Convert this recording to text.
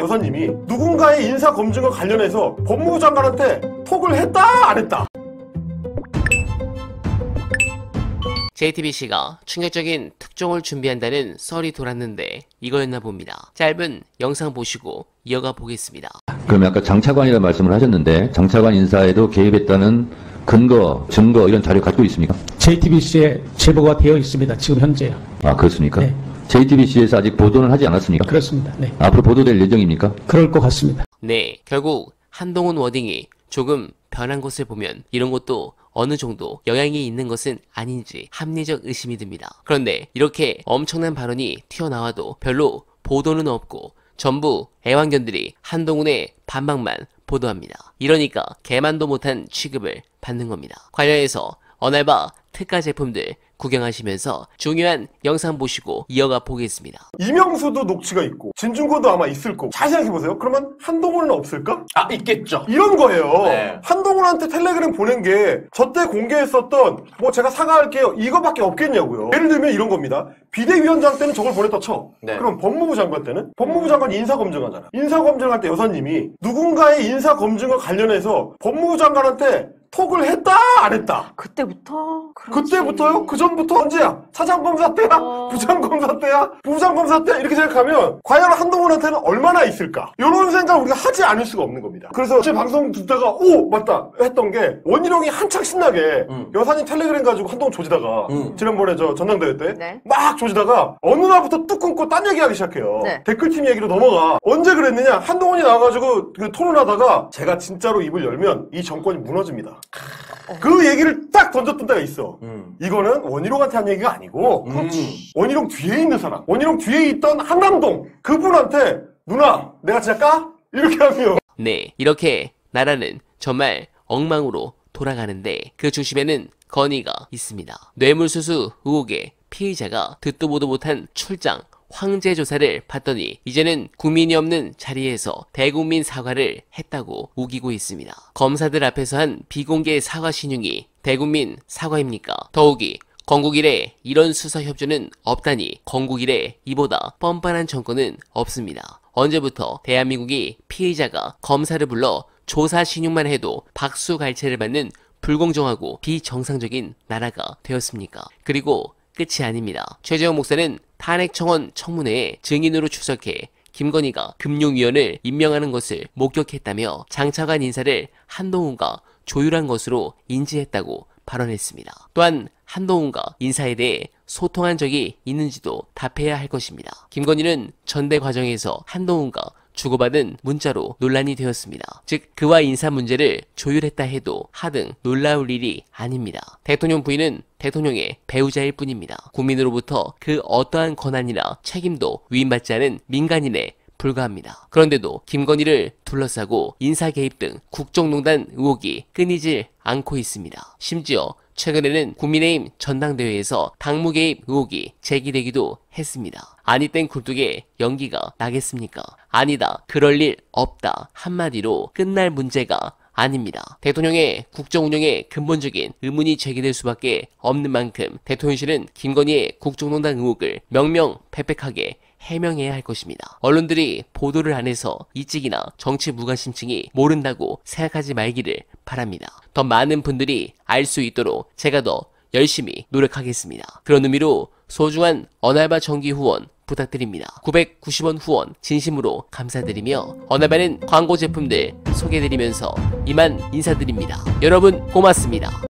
여사님이 누군가의 인사 검증과 관련해서 법무부 장관한테 톡을 했다 안 했다? JTBC가 충격적인 특종을 준비한다는 썰이 돌았는데 이거였나 봅니다. 짧은 영상 보시고 이어가 보겠습니다. 그러면 아까 장차관이라는 말씀을 하셨는데 장차관 인사에도 개입했다는 근거, 증거 이런 자료 갖고 있습니까? JTBC에 제보가 되어 있습니다. 지금 현재요. 아, 그렇습니까? 네. JTBC에서 아직 보도는 하지 않았습니까? 그렇습니다. 네. 앞으로 보도될 예정입니까? 그럴 것 같습니다. 네, 결국 한동훈 워딩이 조금 변한 것을 보면 이런 것도 어느 정도 영향이 있는 것은 아닌지 합리적 의심이 듭니다. 그런데 이렇게 엄청난 발언이 튀어나와도 별로 보도는 없고 전부 애완견들이 한동훈의 반박만 보도합니다. 이러니까 개만도 못한 취급을 받는 겁니다. 관련해서 어날바 특가 제품들 구경하시면서 중요한 영상 보시고 이어가 보겠습니다. 이명수도 녹취가 있고 진중권도 아마 있을 거고 잘 생각해보세요. 그러면 한동훈은 없을까? 아, 있겠죠. 이런 거예요. 네. 한동훈한테 텔레그램 보낸 게 저때 공개했었던 뭐 제가 사과할게요 이거밖에 없겠냐고요. 예를 들면 이런 겁니다. 비대위원장 때는 저걸 보냈다 쳐. 네. 그럼 법무부 장관 때는? 법무부 장관이 인사검증하잖아. 인사검증할 때 여사님이 누군가의 인사검증과 관련해서 법무부 장관한테 톡을 했다 안 했다? 그때부터? 그렇지. 그때부터요? 그 전부터 언제야? 차장검사 때야? 부장검사 때야? 부장검사 때야? 이렇게 생각하면 과연 한동훈한테는 얼마나 있을까? 이런 생각을 우리가 하지 않을 수가 없는 겁니다. 그래서 제 방송 듣다가 오! 맞다! 했던 게 원희룡이 한창 신나게 여사님 텔레그램 가지고 한동훈 조지다가 지난번에 저 전당대회 때 네. 막 조지다가 어느 날부터 뚝 끊고 딴 얘기하기 시작해요. 네. 댓글팀 얘기로 넘어가. 언제 그랬느냐? 한동훈이 나와가지고 그 토론하다가 제가 진짜로 입을 열면 이 정권이 무너집니다. 그 얘기를 딱 던졌던 때가 있어. 이거는 원희룡한테 한 얘기가 아니고 원희룡 뒤에 있는 사람, 원희룡 뒤에 있던 한남동 그분한테 누나 내가 진짜 까? 이렇게 하면 네, 이렇게 나라는 정말 엉망으로 돌아가는데 그 중심에는 건의가 있습니다. 뇌물수수 의혹의 피의자가 듣도 보도 못한 출장 황제 조사를 받더니 이제는 국민이 없는 자리에서 대국민 사과를 했다고 우기고 있습니다. 검사들 앞에서 한 비공개 사과 신용이 대국민 사과입니까? 더욱이 건국 이래 이런 수사 협조는 없다니 건국 이래 이보다 뻔뻔한 정권은 없습니다. 언제부터 대한민국이 피의자가 검사를 불러 조사 신용만 해도 박수갈채를 받는 불공정하고 비정상적인 나라가 되었습니까? 그리고 끝이 아닙니다. 최재형 목사는 탄핵청원 청문회에 증인으로 출석해 김건희가 금융위원을 임명하는 것을 목격했다며 장차관 인사를 한동훈과 조율한 것으로 인지했다고 발언했습니다. 또한 한동훈과 인사에 대해 소통한 적이 있는지도 답해야 할 것입니다. 김건희는 전대 과정에서 한동훈과 주고받은 문자로 논란이 되었습니다. 즉 그와 인사 문제를 조율했다 해도 하등 놀라울 일이 아닙니다. 대통령 부인은 대통령의 배우자일 뿐입니다. 국민으로부터 그 어떠한 권한이나 책임도 위임받지 않은 민간인에 불과합니다. 그런데도 김건희를 둘러싸고 인사 개입 등 국정농단 의혹이 끊이질 않고 있습니다. 심지어 최근에는 국민의힘 전당대회에서 당무 개입 의혹이 제기되기도 했습니다. 아니 땐 굴뚝에 연기가 나겠습니까? 아니다, 그럴 일 없다 한마디로 끝날 문제가 아닙니다. 대통령의 국정 운영에 근본적인 의문이 제기될 수밖에 없는 만큼 대통령실은 김건희의 국정농단 의혹을 명명백백하게 해명해야 할 것입니다. 언론들이 보도를 안 해서 이직이나 정치 무관심층이 모른다고 생각하지 말기를 바랍니다. 더 많은 분들이 알 수 있도록 제가 더 열심히 노력하겠습니다. 그런 의미로 소중한 어날바 정기 후원 부탁드립니다. 990원 후원 진심으로 감사드리며 어날바는 광고 제품들 소개해드리면서 이만 인사드립니다. 여러분 고맙습니다.